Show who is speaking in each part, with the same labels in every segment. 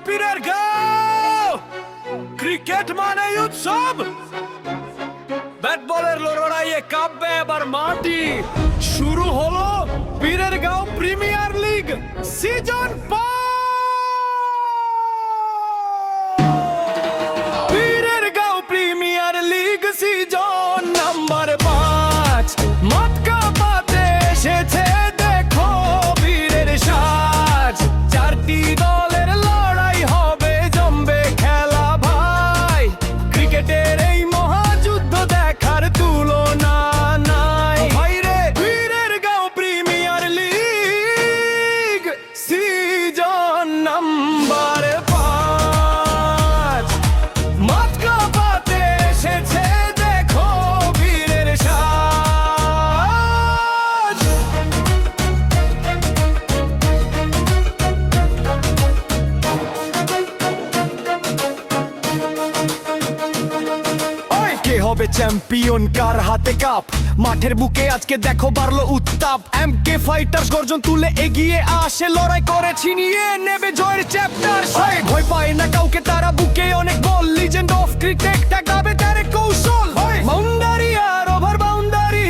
Speaker 1: পীরের গাঁও ক্রিকেট মানে উৎসব ব্যাট বলের লড়াইয়ে কাঁপবে এবার মাটি শুরু হলো পীরের গাঁও প্রিমিয়ার লিগ সিজন 5 পীরের গাঁও প্রিমিয়ার লিগ সিজন নাম্বার 5 মটকা পাতে এসেছে দেখো বীরের সাজ চারটি দলের লড়াই হবে জমবে খেলা ভাই ক্রিকেটের এই মহাযুদ্ধ দেখার তুলনা নাই ভাইরে পীরের গাঁও প্রিমিয়ার লিগ সিজন নাম্বার 5 মটকা পাতে এসেছে দেখো বীরের সাজ কে হবে চ্যাম্পিয়ন কার হাতে কাপ মাঠের বুকে আজকে দেখো বাড়লো উত্তাপ এমকে ফাইটার্স গর্জন তুলে এগিয়ে আসে লড়াই করে ছিনিয়ে নেবে জয়ের চ্যাপ্টার ভয় পায় না কাউকে তারা বুকে অনেক বল লিজেন্ড অফ ক্রিকেট দেখাবে তার কৌশল বাউন্ডারি আর ওভার বাউন্ডারি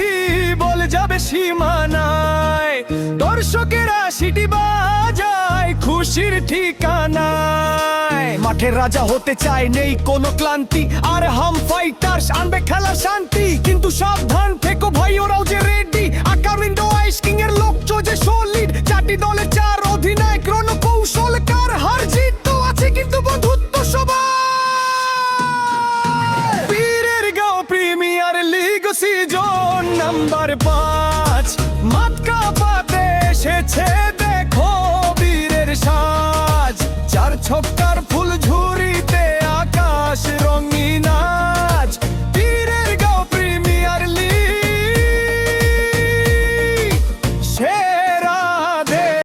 Speaker 1: বলে যাবে সীমানায় দর্শকেরা সিটি বাজায় খুশির ঠিকানায় মাঠের রাজা হতে চায় নেই কোনো ক্লান্তি আর হাম ফাইটার্স আনবে খেলার শান্তি কিন্তু সাবধান থেকো ভাই ওরাও যে রেডি আকামিন্ডো আইস কিং এর লোকজো যে সলিড চারটি দলে চার অধিনায়ক রণ কৌশল কার হার জিত তো আছে কিন্তু বন্ধুত্ব সবাই পীরের গাঁও প্রিমিয়ার লিগ সিজন নাম্বার 5 মটকা পাতে এসেছে দেখো বীরের সাজ চার ছক্কা